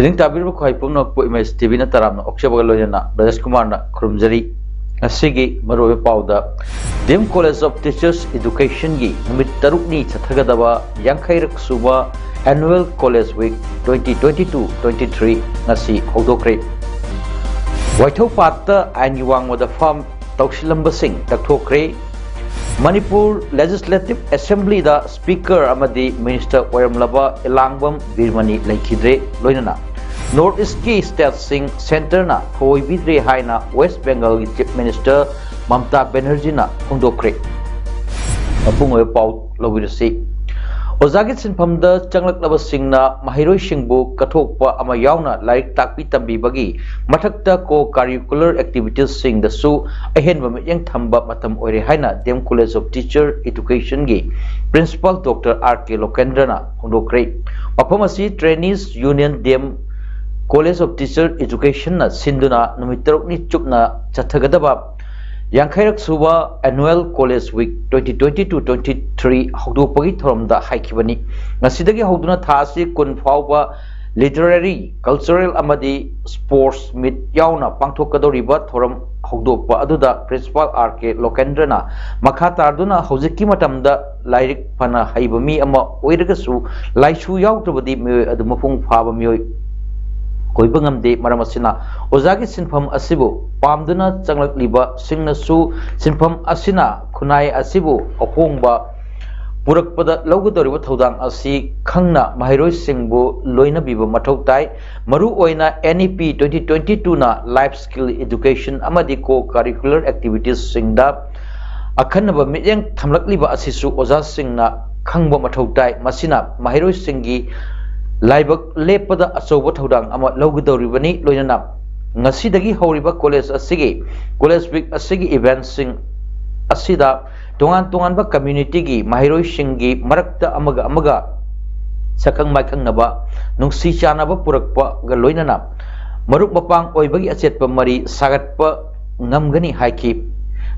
Biling tabir bu khai pung nok pu image TV na taram na oksha bagal loyana Rajesh Kumar na khurumjari asigi marobe pauda Dem College of Teachers Education gi numit taruk ni chathagadaba yankairak suba Annual College Week 2022-23 ngasi hogdokre Waithau patta ain yuwang wada farm tawsilamba sing takthokre Manipur Legislative Assembly da Speaker amadi Minister Wayamlaba Elangbam Birmani Laikhidre loinana North East ki State Sing Center na Hoi Bidre Haina West Bengal Chief Minister Mamta Banerjee na hongdokre Apungoy pau lawirasi Ozagit sinpamda changlak singna mahiroi singbu kathokpa ama yauna laik takpi tambi bagi mathakta ko curricular activities sing da su ahenba yang thamba matam oire haina Dem College of Teacher Education gi Principal Dr. R.K. Lokendra na hongdokre Apamasi Trainees Union Dem College of Teacher Education na sinduna numitarok ni chupna chathagadaba Yankairak suba Annual College Week 2022-23 hogdokpagi thoramda haikibani ngasidagi hogduna thasi kun fawba literary cultural amadi sports meet yauna pangthokadoriba thoram hogdokpa aduda Principal R.K. Lokendra na makha tarduna hojikki matamda lairik phana haibami ama oiragasu laisu yautobadi mioi adu mapung phaba mioi Koibangamde Maramasina, Ozagi Sinpam Asibu, Pamduna Changlak Liba, Singna Su, Sinpam Asina, Kunai Asibu, Opongba, Purakpada Logadori Todang Asi, Kangna, Mahiroi Singbu, Loina Biba Matautai, Maru Oina, NEP 2022 na Life Skill Education, Amadiko Curricular Activities Singda, Akanaba Mijang Tamlak Liba Asisu, Oza Singna, Kangba Matautai, Masina, Mahiroi Singi, Laibak lepada asoba thodang ama logdoribani loinana ngasidagi horiba college asigi college week asigi event sing asida tongan ba community gi mahiroi singi marakta amaga sakang maikang naba nungsi chanaba purakpa ga loinana maruk mapang oibagi achetpa mari sagatpa ngamgani haiki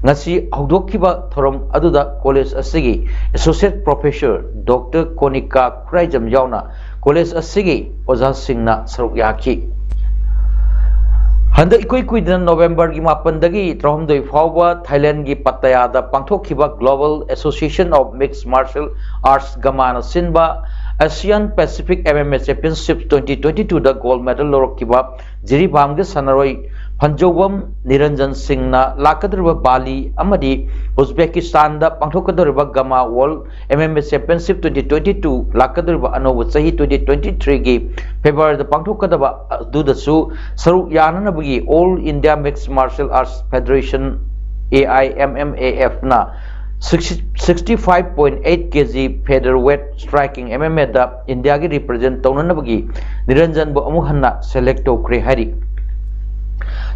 ngasi hogdokkiba thorom aduda college asigi associate professor Dr. Konika Kraijam yauna College asigi Oza Singna saruk yaki Handa ikoi kuidan November gi mapandagi trahomdoi fawba Thailand gi Pattaya da pangthokkiba Global Association of Mixed Martial Arts Gamana Sinba ASEAN Pacific MMA Championships 2022 da gold medal lorokkiba Jiribam gi sanaroi Panjobam Niranjan Singhna lakadriba Bali amadi Uzbekistan da pangthokadriba Gama World MMA Championship 2022 lakadriba Anoba Sahi 2023 gi February da pangthokadaba dudasu saruk yananabagi All India Mixed Martial Arts Federation AIMMAF na 65.8 kg featherweight striking MMA da India gi represent taunanabagi Niranjan bo amu hanna select tokre hari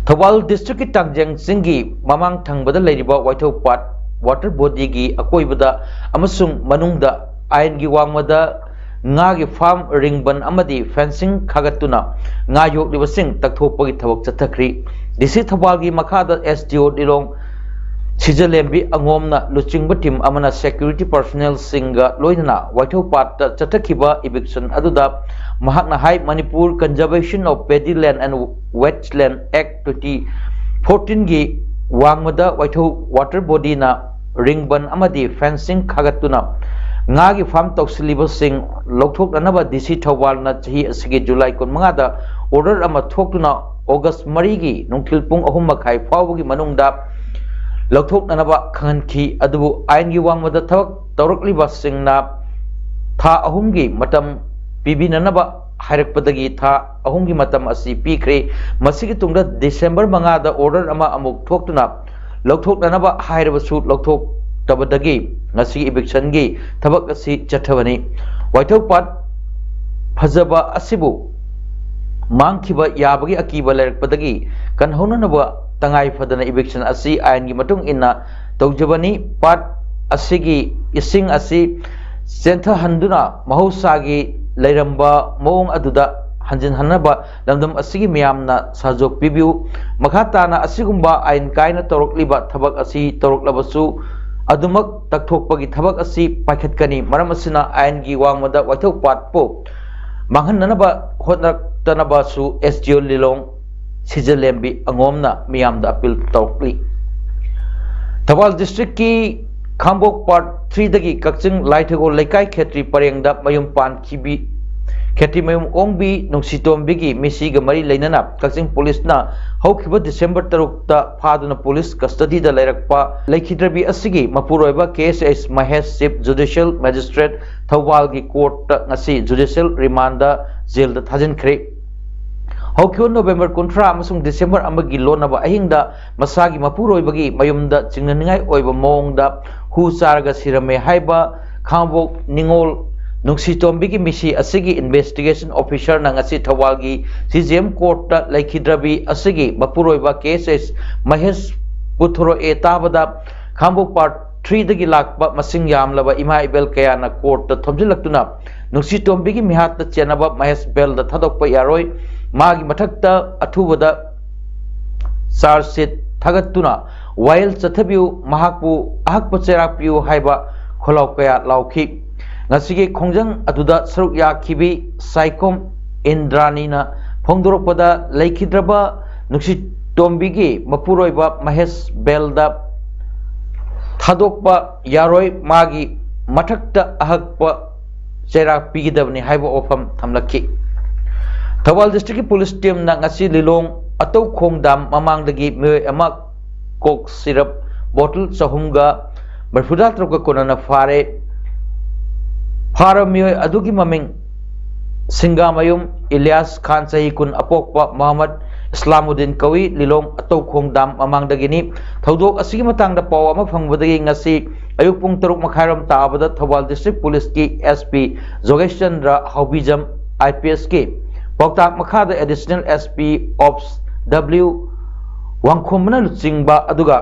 Thawal District Tangjang Singi Mamang Thangbada Leriba Waithau Pat Water Body gi Akoibada Amasung Manungda Ain gi Wangmada Nga gi farm ringban amadi fencing khagatuna Nga yok libasing takthopagi thawak chathakri Disi Thawal gi Makhada SDO Dilong Sijalembi Angomna Luchingba team amana security personnel singa loinana Waithau Pat chathakiba eviction aduda Mahakna Hai Manipur Conservation of Paddyland and Wetland Act 2014 gi Wangmada Waithau water body na ringban amadi fencing khagatuna Ngagi farm toksiliba sing lokthok nanaba DC Thawal na chahi asigi July 15 da order ama thoktuna August 3 gi nungthil pung 3:30 fawgi manungda lokthok nanaba khanki adubu ain gi wangmada thawak tawrakliba singna tha 3 gi matam Pibinanaba Harakpadagi Tha Ahungi Matam Asi Pikre Masigi Tungda December Mangada order ama amuk thoktuna lokthok nanaba hairabasu lokthok tabadagi ngasi eviction gi thabak asi chathabani Waithau Pat फजबा असिबु मांगखिबा याबगी अकीबा लेरकपदगी कन्होननबा तंगाई फदना eviction असि आयन की मतुंग इन्ना तौजबनी पाट असिगी इसिंग असि सेंथा हंदुना महौसागी लेरंबा मोंग अदुदा हंजिन हन्नबा लमदम असिगी मियामना साजोक पिबिउ मखाताना असिगुंबा आयन कायना तौरकलिबा थबक असि तौरकलबसु अदुमक तकथोकपगी थबक असि पाइखतकनी मरम असिना आयन की वांगमदा वाइथौ पाटपो मांगहन्ननबा होतनकतनबासु एसडीओ लिलोंग सिजलेम्बी अंगोमना मियामदा अपील तौरकली थौबाल डिस्ट्रिक्ट की खांबोक पार्ट 3 दगी कक्चिंग लाइथगो लेकाई खेत्री परेंगदा मयुम पान खिबी खेती मयुम ओंबी नुंसितोंबिगी मिसीगा मरी लेनना कक्चिंग पुलिस ना हौखिबा डिसेंबर 3 फादुना पुलिस कस्टडी दा लेरकपा लेखिद्रबी असिगी मपुरोइबा KSS Mahesh chief judicial magistrate Thoubal की court ngasi judicial remand jail दा थाजिनख्रे हौखिबा नोवेम्बर 13 अमसुंग डिसेंबर अमगी लोनबा अहिंगदा मसागी मपुरोइबगी मयुमदा चिंगननिंगाई ओइबा मोंगदा हु चारगा सिरमे हाइबा खांबोक निंगोल नुंसितोंबिगी मिसी असिगी इन्वेस्टिगेशन ऑफिसर नंगसी थवालगी सीजेम कोर्ट लेखिद्रबी असिगी मपुरोइबा केसेस महेश पुथरो ए ताबदा खांबोक पार्ट 3 दगी लाकबा मसिंग यामलबा इमा इबेल कयाना कोर्ट थोमजिलक्तुना नुंसितोंबिगी मिहात चेनबा महेश बेल दा थदोकपा यारोय मागी मथक्ता अथुबदा चार्जशीट थगतुना वायल चथबिउ महाकु अहकपा चेराकपिउ हाइबा खोलाव कया लाउखी ngasiगे खोंजंग अदुदा सरुक याखिबी साइकोम इंद्रानीना फोंदोरपदा लेखिद्रबा नुंसितोंबिगी मपुरोइबा महेश बेलदा थादोकपा यारोय मागी मथक्ता अहकपा चेराकपिगिदबनी हाइबा ओफम थमलखी थौबाल डिस्ट्रिक्ट की पुलिस टीम ना ngasi लिलोंग अतौ खोंगदाम ममांगदगी मियोय अमा कोक सिरप बोतल चहुमगा बरफुदा त्रोका कोनना फारमियोय अदुगी ममिंग सिंगामयुम इलियास खान सही कुन अपोकपा मोहम्मद इस्लामुद्दीन कवि लिलोंग अतौ खोंगदाम ममांगदगिनी थौदोक असिगी मतंगदा पाव अमा फंगबदगी ngasi अयुक पुंग 3 मखायरम ताबदा थौबाल डिस्ट्रिक्ट पुलिस की एसपी जोगेश चंद्र हाउबीजम आईपीएस के पौताक मखाद एडिशनल एसपी ऑप्स डब्ल्यू वांगखोमना लुचिंगबा अदुगा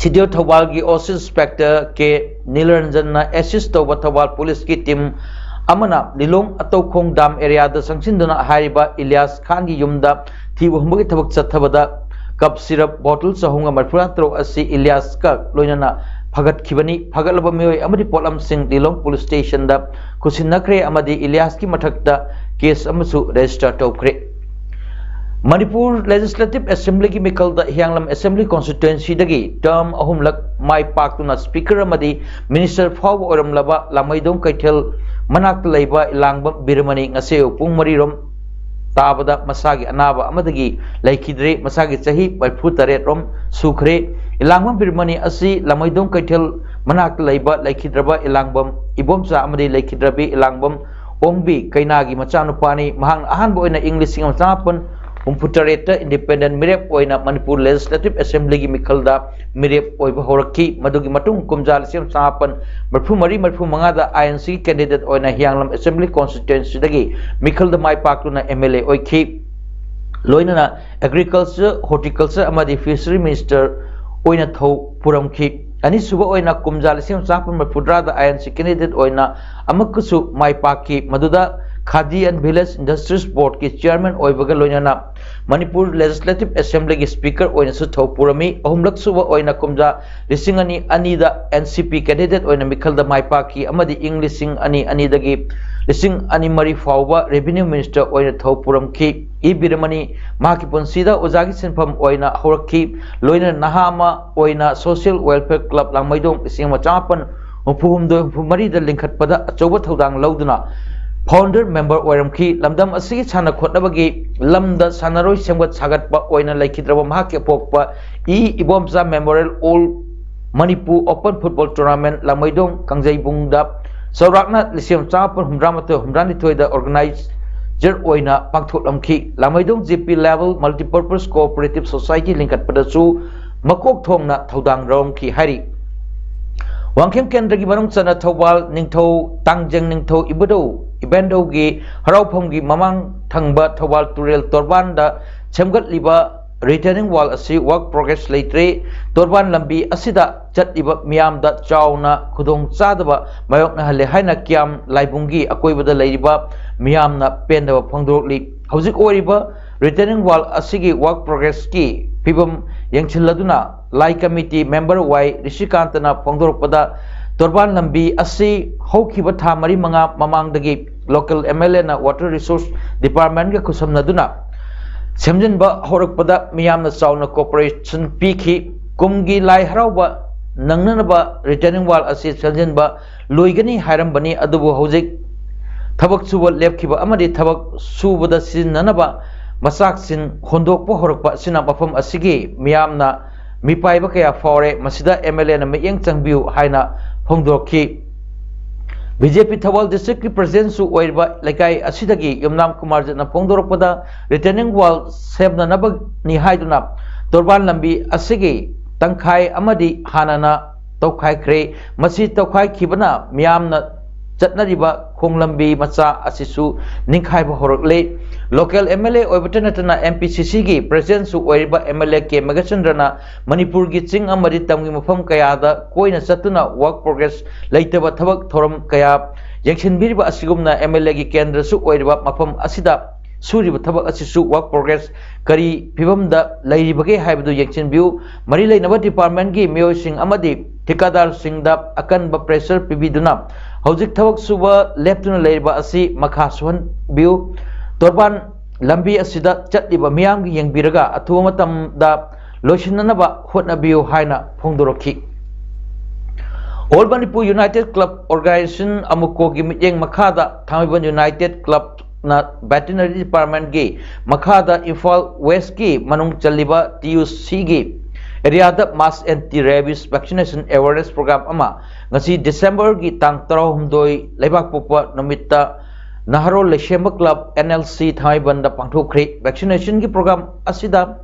सिडियो थौबाल की ओसी इंस्पेक्टर के नीलरंजन एसिस्ट तौबा थौबाल पुलिस की टीम अमना लिलोंग अतौ खोंगदाम एरिया दा संगसिंदुना हारिबा इलियास खान की युमदा थीबु हुंबगी थबक चथबदा कप सिरप बोतल चहुंगा मरफुरात्रो असि इलियास का लोइनना फगत खिबनी फगलबा मियोय अमदी पोलम सिंह लिलोंग पुलिस स्टेशन दा कुसिनखरे अमदी इलियास की मथकता केस अमसु रजिस्टर तौखरे मणिपुर लेजिस्लेटिव असेंबली की मिखल दा हियांगलम असेंबली कॉन्स्टिट्यूएंसी दगी टर्म अहुमलक माई पाक्तुना स्पीकर अमदी मिनिस्टर फाव ओरमलबा लामैदोंग कैथेल मनाक लैबा इलांगबम बिरमनी ngase पुंग मरीरोम ताबदा मसागी अनाबा अमदगी लैखिद्रे मसागी चही 48 रोम सुखरे इलांगबम बिरमनी असि लामैदोंग कैथेल मनाक लैबा लैखिद्रबा इलांगबम इबोमसा अमदी लैखिद्रबी इलांगबम ओंबी कैनागी मचानुपानी महांग अहानबो ओइना इंग्लिश सिंग मचापन उम्फुटरेट इंडिपेंडेंट मिरेप ओइना मणिपुर लेजिस्लेटिव असेंबली की मिखलदा मिरेप ओइबा होरखी मदुगी मतुंग कुमजाल सिम सापन मरफु मरी मरफु मंगादा आईएनसी कैंडिडेट ओइना हियांगलम असेंबली कॉन्स्टिट्यूएंसी दगी मिखलदा माई पाक्तुना एमएलए ओइखी लोइनना एग्रीकल्चर हॉर्टिकल्चर अमदी फिशरी मिनिस्टर ओइना थौ पुरमखी अनिसुबा ओइना कुमजाल सिम सापन मरफुद्रादा आईएनसी कैंडिडेट ओइना अमकसु माई पाकी मदुदा khadi and village industries board की चेयरमैन ओइबगा लोइनना मणिपुर लेजिस्लेटिव असेंबली की स्पीकर ओइनसु थौपुरमी अहुमलक सुबा ओइना कुमजा लिसिंग अनि अनीदा एनसीपी कैंडिडेट ओइना मिखलदा माइपाकी अमदी इंग लिसिंग अनि अनीदगी लिसिंग अनि मरी फाउबा रेवेन्यू मिनिस्टर ओइना थौपुरमखी ई बिरमनी माकी पुंसीदा ओजागी सिनफम ओइना हौरखी लोइना नहामा ओइना सोशल वेलफेयर क्लब लांगमैदोंग लिसिंग मचापन हुफुहुमदो हुफुमरीदा लिंखटपदा अचौबा थौदांग लौदुना फाउंडर मेंबर ओरमखी लमदम असि साना खोटनबगी लमदा सानारोय सेमगत सागतपा ओइना लैखिद्रबा महाके पोकपा E Ibomcha memorial all Manipur open football tournament लामैदोंग कांगजैबुंगदा सौराकना लिसियम चापन हुमरामते हुमरानिथोयदा ऑर्गेनाइजर ओइना पांगथोलमखी लामैदोंग GP level multipurpose cooperative society लिंकटपदसु मकोक थोंगना थौदांग रौमखी हारि वांखेम केंद्र की मनुंग चना Thoubal Ningthou तांगजेंग Ningthou इबदौ Ibendaugi Haraupamgi Mamang Thangba Thawal Turel Torbanda Semgat Liba Returning Wall asi work progress Latre Torban Lambi Asida Chat Liba Miam da Chauna Kudong Sadaba Mayok na Hale Haina Kiam Laibungi Akoibada Laiba Miam na Pendaba Pangdorli Hauzik Oriba Returning Wall asigi work progress ki Pibam Yangchiladuna Lai Committee Member Wai Rishikantana Pangdorpada Torban Lambi asi Hokiba Tamari Manga Mamang Dagi local MLA na Water Resource Department ga kusam naduna Semjinba Horakpada Miyam na Sauna Corporation Piki Kumgi Lai Harauba Nangnanaba Returning Wall asi Semjinba Luigani Hirambani Adubu Hozik Tabak Suba Lepkiba Amadi Tabak Subada Sin Nanaba Masak Sin Hondokpo Horakpa Sinam Apam Asigi Miyam na Mipai Bakaya Fore Masida MLA na Mayang Changbiu Haina Hongdoki BJP Thawal District President Su Oirba Laikai Asidagi Yumnam Kumar na Pongdoropada Returning Wall Sebna Nabag ni Haiduna Torban Lambi Asigi Tangkai Amadi Hanana Taukai Kre Masi Taukai Kibana Miyamna Chatnariba Kong Lambi Macha Asisu Ninkai Bahorokle Local MLA Oibatanatana MPCC gi President Su Oiriba MLA K Magasandrana Manipur gi Ching Amadi Tamgi Mafam Kayada Koina Satuna Work Progress Laitaba Thabak Thoram Kaya Yangshin Biriba Asigumna MLA gi Kendra Su Oiriba Mafam Asida Suriba Thabak Asisu Work Progress Kari Pibamda Lairibage Haibu Yangshin Biu Mari Lainaba Department gi Meo Sing Amadi Tikadar Singda Akanba Pressure Pibiduna Hauzik Thabak Suba Leptuna Lairiba Asi Makhasuhan Biu Torban Lambi Asida Chatliba Miam gi Yangbiraga Atuma Tamda Loshinanaba Hotnabiu Haina Pongdoroki All Manipur United Club Organization Amuko gi Mityeng Makada Thamiban United Club na Veterinary Department gi Makada Imphal West gi Manung Chaliba TUC gi Area da Mass Anti-Rabies Vaccination Awareness Program ama ngasi December gi tang 32 Laibak Pokpa Namitta Naharo Leshema Club NLC Thaiban Pangthokri vaccination ki program asida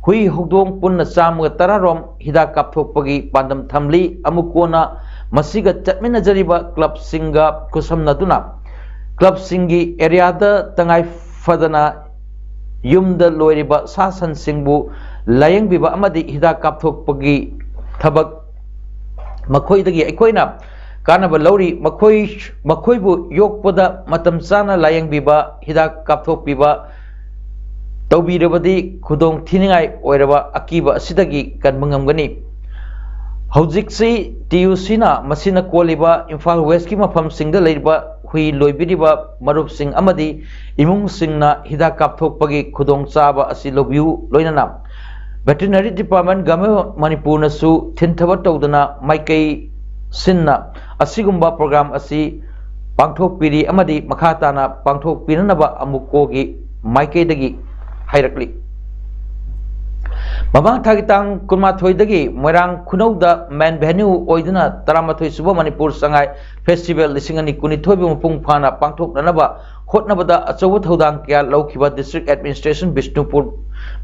hui hogdong punna cham tararom hida kapthokpagi pandam thamli amukona masiga chatmina jariba club singa kusamna duna club singi area da tangai fadana yumda loiriba sasan singbu layang biba amadi hida kapthokpagi thabak makhoidagi aikoina Kanaba Lauri Makoibu Yokpada Matam Sana Layang Biba Hida Kapthok Biba Taubi Rabadi Kudong Tiningai Oiraba Akiba Sidagi Kan Mangamgani Haujiksi TUC-na Masina Koliba Imphal West ki Mafam Singda Leiba Hui Loibiriba Marup Sing Amadi Imung Singna Hida Kapthok Pagi Kudong Saba Asi Lobiu Loinana Veterinary Department Game Manipur Nasu Tinthaba Tawdana Maikai Sinna Asigumba program asi Pangthok Piri Amadi Makhatana Pangthok Piranaba Amukogi Maikedagi Hairakli Mamang Thagitang Kunmathoidagi Moirang Kunauda Man Venue Oiduna Taramatoi Suba Manipur Sangai Festival Lisingani Kunithobi Mupung Phana Pangthok Nanaba Hotnabada Achawa Thodang Kya Laukiba District Administration Bishnupur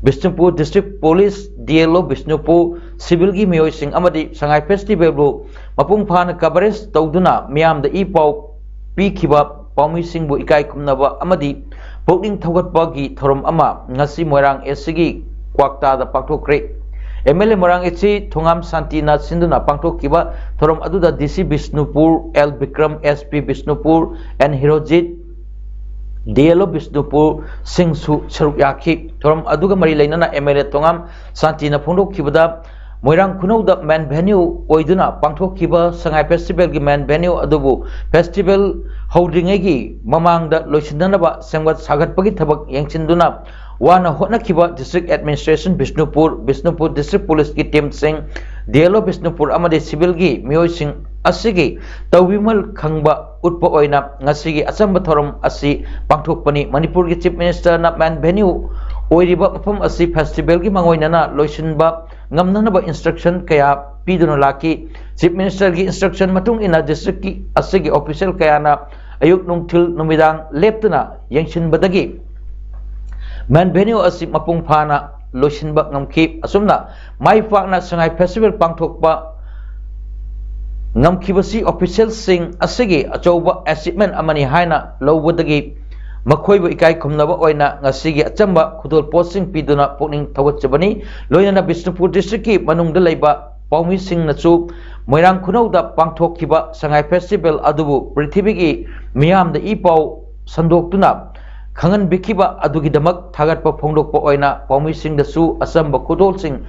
District Police DLO Bishnupur Civil gi Miyoi Sing Amadi Sangai Festival bu Mapung Phana Coverage Tawduna Miyam da Ipau Pikiba Paumi Singbu Ikai Kumnaba Amadi Pokling Thogatpa gi Thorom Ama Ngasi Moirang Esigi Kwakta da Pangthokre MLA Morang Echi Thongam Santina Sinduna Pangthokiba Thorom Aduda DC Bishnupur L Bikram SP Bishnupur and Hirojit DLO Bishnupur Singsu Saruk Yaki Thorom Aduga Mari Lainana MLA Thongam Santina Phongdokibada Moirang Kunauda Man Venue Oiduna Pangthokiba Sangai Festival gi Man Venue Adubu Festival Holdingegi Mamangda Loisindanaba Sengwat Sagatpagi Thabak Yangchinduna Wana Hotnakiba District Administration Bishnupur District Police ki team sing DLO Bishnupur amade civil gi miyoi sing asigi tawbimal khangba utpa oina ngasigi achamba thorom asi pangthokpani Manipur gi Chief Minister na Man Venue oiriba mafam asi festival gi mangoinana loisinba ngamnanaba instruction kaya piduna laki Chief Minister gi instruction matung ina district ki asigi official kaya na ayuk nungthil numidang leptuna yangsinbadagi Man Venue asi mapung phana loisinba ngamki asumna mai fakna sangai festival pangthokpa ngamkhibasi official sing asigi achouba achievement amani haina lowbodagi makhoibu ikai khumnaba oina ngasigi achamba khudol posting piduna pokning thawatchabani loinana Bishnupur district ki manungda leiba paumi sing nachu moirang khunauda pangthokkiba sangai festival adubu prithibigi miyamda ipau sandoktuna khangan bikiba adugi damak thagatpa phongdokpa oina paumi sing dasu asamba khudol sing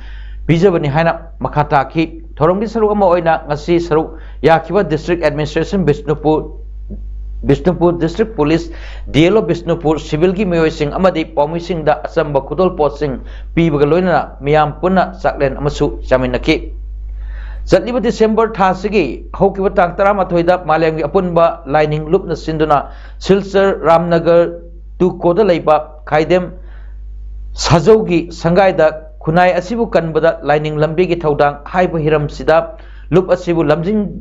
bijabani haina makhata ki thoronggi saruk ama oina ngasi saruk yakiba district administration Bishnupur district police DLO Bishnupur civil gi miyoi sing amadi paumi sing da asamba khudol post sing pibaga loina miyam punna saklen amasu chaminaki Jatliba December thasigi hokiba tang 13 da malemgi apunba lining loop na sinduna Silchar Ramnagar tukoda leiba khaidem sajaugi sangaida kunai asibu kanbada lining lambi gi thaudang haiba hiram sida loop asibu lamjing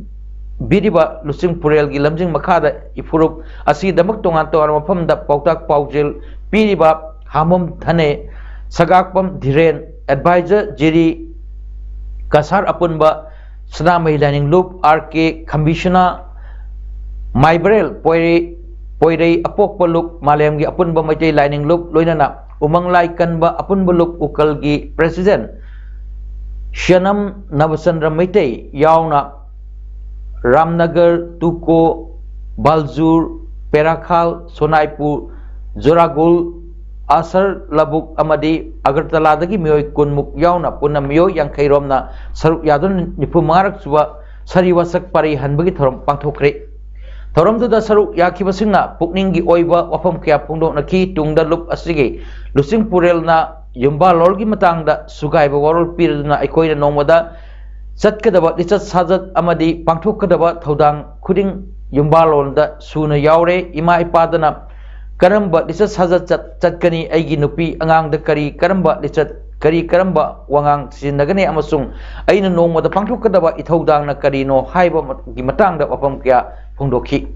biriba lusing purel gi lamjing makhada ifurup asi damak tongan to mafam da pautak paujel piriba hamom thane sagakpam dhiren advisor jiri kasar apunba Sanamai lining loop RK Kambishana Maibrel Poirei Apokpa loop Malayamgi apunba Majay lining loop loinana umanglai kanba apunba loop ukalgi president Shanam Navasandra Maitei yauna Ramnagar Tuko Baljur Perakhal Sonaipur Zoragul Asar Labuk Amadi Agartala dagi miyoi kunmuk yauna punna miyoi yang khairomna saruk yadun nipu marak suwa sari wasak pari hanbagi thorom pangthokre thorom da saruk yakiba singna pukningi oiba wafam kya pungdok na ki tungda lup asige lusing purel na yumba lorgi matangda sugai ba warol pirna aikoina nongmada chatkadaba lichat sajat amadi pangthokadaba thodang khuding yumba londa suna yaure ima ipadana karamba lichat sajat chatkani aigi nupi angang da kari karamba lichat kari karamba wangang sinagani amasung aina nongmada pangthokadaba ithodang na kari no haiba gi matangda wafam kya phongdokhi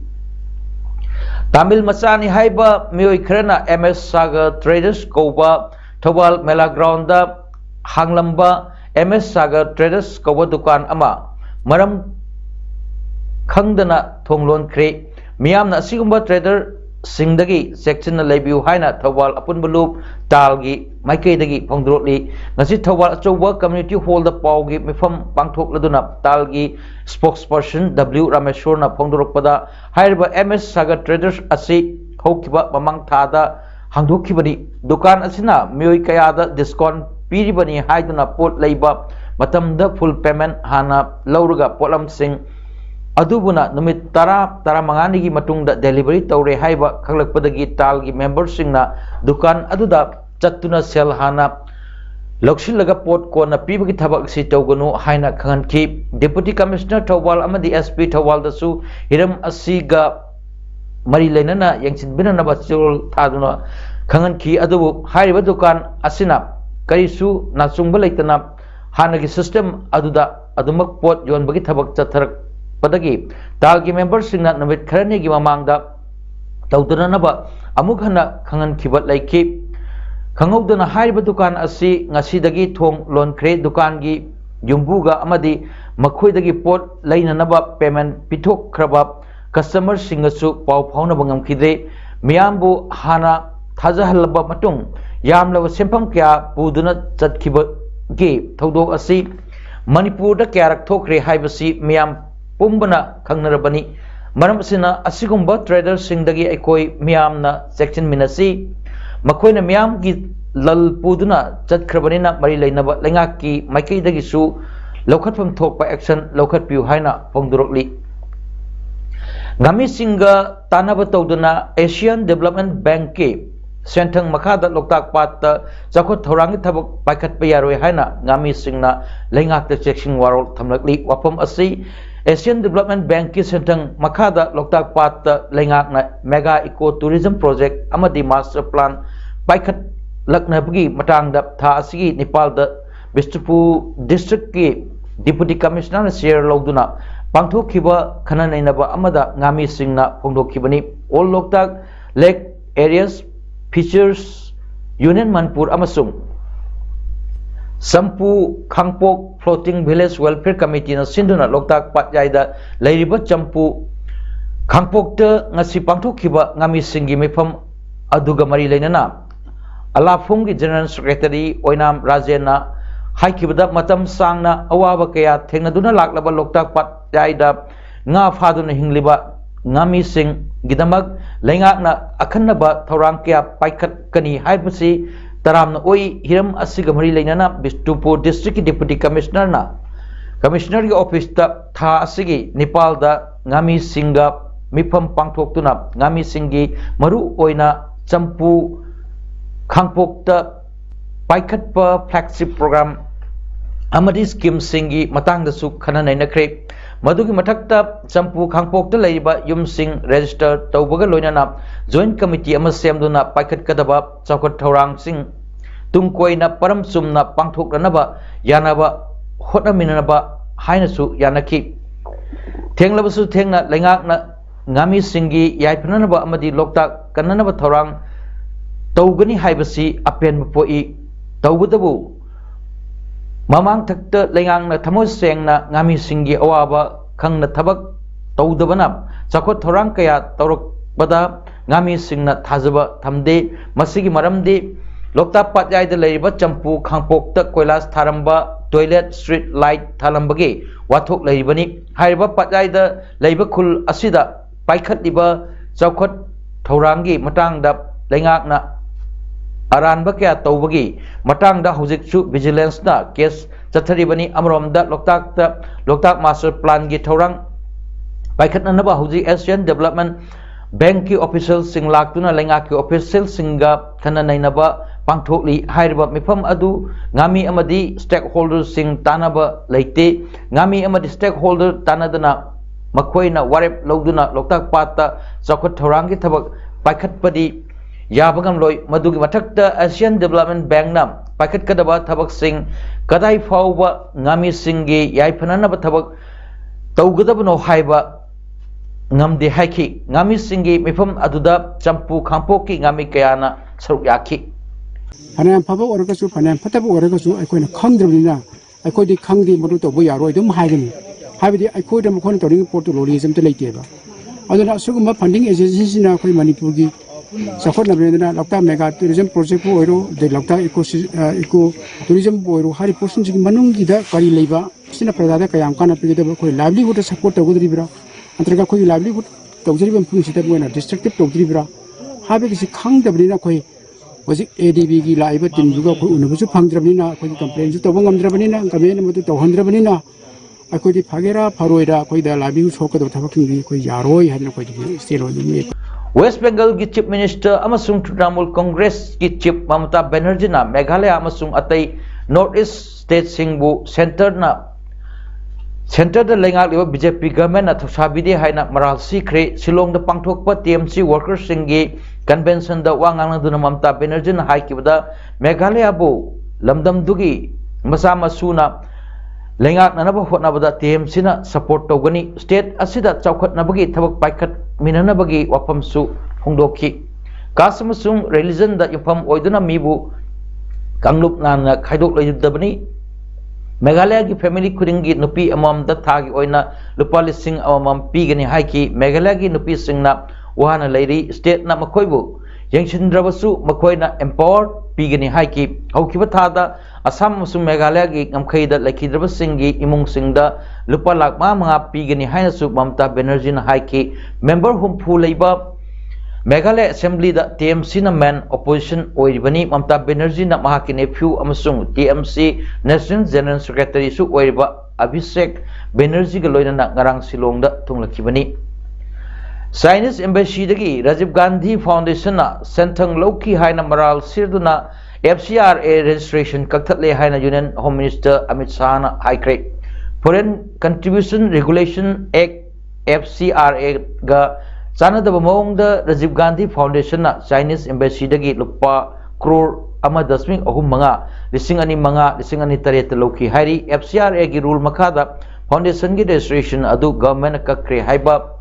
Tamil Machani haiba miyoi khrana MS Sagar Traders Koba Thobal Mela Ground da hanglamba MS Sagar Traders Koba dukan ama maram khangdana thonglon khre miyamna asigumba trader singdagi section na lebiu haina Thobal apunbulu talgi maikaidagi phongdrotli ngasi Thobal achoba community hall da paugi mifam pangthokladuna talgi spokesperson W Rameshwar na phongdrokpada hairba MS Sagar Traders asi hokiba mamang thada hangdokhibani dukan asina miyoi kayada discount piribani haiduna pot leiba matamda full payment hana lauraga polam sing adubuna numit tara manganigi matungda delivery tawre haiba khaglakpadagi talgi members singna dukan aduda chattuna sel hana lokshilga pot ko na pibagi thabak si tawganu haina khanki deputy commissioner Thobal amadi SP Thobal dasu hiram asiga mari leinana yangsin binana bachol thaduna khanki adubu haiba dukan asina karisu nasungba leitana hanagi system aduda adumak pot yonbagi thabak chatharak padagi talgi members singna namit kharani gi mamangda tawdunanaba amuk hana khangan khibat laiki khangawdana haiba dukan asi ngasidagi thong lon kre dukan gi yumbuga amadi makhoidagi pot lainanaba payment pithok khraba customer singasu pau phaunaba ngamkhidre miyambu hana thajahalba matung yamlaba sempham kya puduna chatkhiba gi thodok asi Manipur da kyarak thokre haibasi miyam pumbana khangnarabani maram asina asigumba trader singdagi aikoi miyamna section minasi makoina miyam gi lal puduna chatkhrabanina mari leinaba lengaki maikaidagi su lokhatpam thokpa action lokhatpiu haina phongdurokli ngami singa tanaba tawduna Asian Development Bank ke senthang makhada loktak pat chakot thorang thabak paikhat payaroi haina ngami singna lengak ta checking warol thamlakli wapam asi Asian Development Bank ki senthang makhada loktak pat lengak na mega eco tourism project amadi master plan paikhat laknabgi matang da tha asigi Nepal da Bishnupur district ki deputy commissioner share logduna pangthokhiba khananainaba amada ngami singna phongdokhibani all loktak lake areas features Union Manipur amasung Sampu Khangpok Floating Village Welfare Committee na sinduna Loktak Patyaida Lairiba Champu Khangpokta ngasi pangthokhiba ngami singi mifam aduga mari leinana Alafunggi General Secretary Oinam Rajena haikibada matam sangna awaba kaya thengnaduna laklaba Loktak Patyaida nga phaduna hingliba ngami sing gidamak leingakna akhannaba thorang kaya paikhat kani haibasi Taramna oi hiram asiga mari leinana Bistupur District Deputy Commissioner na Commissioner ki office ta tha asigi Nepal da ngami singa mifam pangthoktuna ngami singi maru oina champu khangpok ta paikhatpa flagship program amadi scheme singi matang da su khana naina kre madugi mathakta champu khangpok ta leiba yum sing register tawbaga loinana joint committee ama semduna paikhat kadaba chawkat thorang sing tungkoina param sumna pangthokranaba yanaba hotnaminaba hainasu yanaki thenglabasu thengna lengakna ngami singi yaipnanaba amadi loktak kannanaba thorang tawgani haibasi apen poi tawbudabu mamang thakta lengangna thamoi sengna ngami singi awaba khangna thabak tawdabana chakot thorang kaya tawrak ngami singna thajaba thamde masigi maramde Loktak Patyaida leiba champu khangpok ta koilas tharamba toilet street light thalambagi wathok leibani haiba Patyaida leiba khul asida paikhat liba chawkhat thorangi matangda lengakna aranba kya tawbagi matangda hojikchu vigilance na case chatharibani amromda Loktak master plan gi thorang paikhat nanaba hoji Asian Development Bank ki official sing laktuna lenga ki official singa khana nainaba pangthokli hairiba mifam adu ngami amadi stakeholders sing tanaba leite ngami amadi stakeholder tanadana makoina warep loduna Loktak Patta chawkhat thorangi thabak paikhatpadi yabagam loi madugi mathakta Asian Development Bank nam paikhat kadaba thabak sing kadai fauba ngami singi yaiphananaba thabak tawgadabno haiba ngamde haiki ngami singi mifam aduda champu khangpok ki ngami kayana saruk yaki Fanam Papa or Gasu, Fanam Patabu or Gasu, I couldn't condemn. I could come the Moruto Boyaro, don't hide me. Have it, I could have conquering Portuguese to late. Other Suguma funding is now for Manipurgi. Safona Brenda, Lokta Mega Tourism Project Boiro, the Lokta Eco Tourism Boiro, Harry Persons in Manungida, Kari Leva, Sinaprada, Kayamkana, Pigable, livelihood to support the good river, and Tragako livelihood, Toxium Pusita Buena, destructive Togribra. Have it is a Kang the Brina Koi. Was it ADB ki live at Tinduga Unubusu Pangdrabina, could complain to Tawangam Drabanina, Kamen to 200 Banina. I could Pagera, Paroida, Koida, Labi, Soka of Tabakin, Yaroi, had no quite still on the West Bengal ki Chief Minister Amasung Trinamool Congress ki Chief Mamata Banerjee na Meghalaya amasung atay Northeast State Singbu Center da lengak liba BJP government na thosabide haina maral sikre Shillong da pangthokpa TMC workers singi convention da wangang na Mamata Banerjee na haikibada Meghalaya bu lamdam dugi masa masuna lengak na naba hotnabada TMC na support tawgani state asida chawkhat nabagi thabak paikhat minanabagi wapamsu hongdoki kasamasung religion da yufam oiduna mibu kanglup na khaidok leidabani Meghalaya ki family kuringi nupi amam da thagi oina lupa lising amam pigani haiki Meghalaya ki nupi singna wahana leiri state na makoibu yengsindrabasu makoina empower pigani haiki haukiba thada Assam amasung Meghalaya ki ngamkhaida lekhidraba singi imung singda lupa lakh mga pigani hainasu Mamata Banerjee na haiki member humpu leiba Meghalaya Assembly da TMC na man opposition oiribani Mamata Banerjee na mahaki nephew amasung TMC National General Secretary su oiriba Abhishek Banerjee ga loina na ngarang Shillong da thunglakibani Chinese Embassy dagi Rajiv Gandhi Foundation na senthang loki haina maral sirduna FCRA registration kaktatle haina Union Home Minister Amit Shah na haikre Foreign Contribution Regulation Act FCRA ga Sanadaba Mongda Rajiv Gandhi Foundation na Chinese Embassy dagi lupa crore ama dasming ahum mga lising ani taret loki hari FCRA gi rule makada foundation gi registration adu government ka kre haiba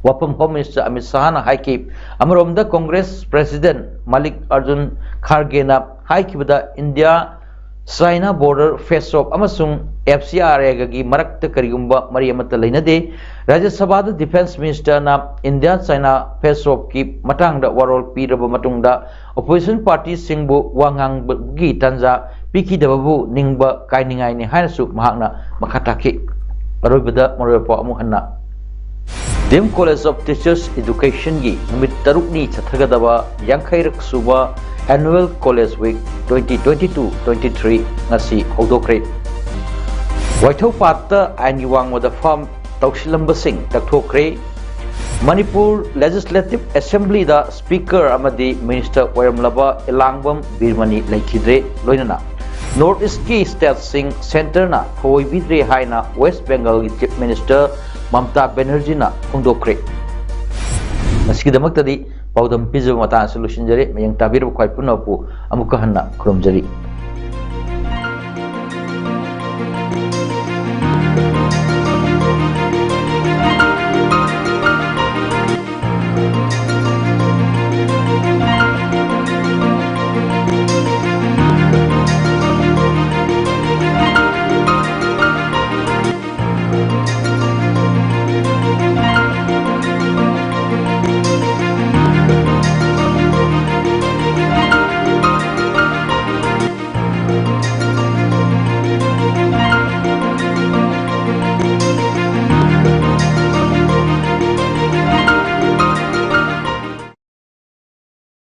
wapam Home Minister Amit Shah na haiki amromda Congress President Malik Arjun Kharge na haiki bada India China border face off amasung FCRA gi marakta karigumba mari amata leinade Rajya Sabha da Defense Minister na India China face off ki matang da warol piraba matungda opposition party singbu wangang gi tanja piki dababu ningba kainingai ni hainasu mahakna makataki arobada moropo amu hanna Dem College of Teachers Education gi numit taruk ni chathagadaba yangkhairak suba Annual College Week 2022-23 ngasi hodokre Waithau patta aini wangwada farm tausilambasing takthokre Manipur Legislative Assembly da Speaker amadi Minister Wairamlaba Elangbam Birmani laikhidre loinana North East ki State Sing Center na hoibidre haina West Bengal gi Chief Minister Mamta Banerjee na hondokre Naskidamak tadi PAODAM 13th matang solution jari mayang tabir bukai punapu amuka hanna kurumjari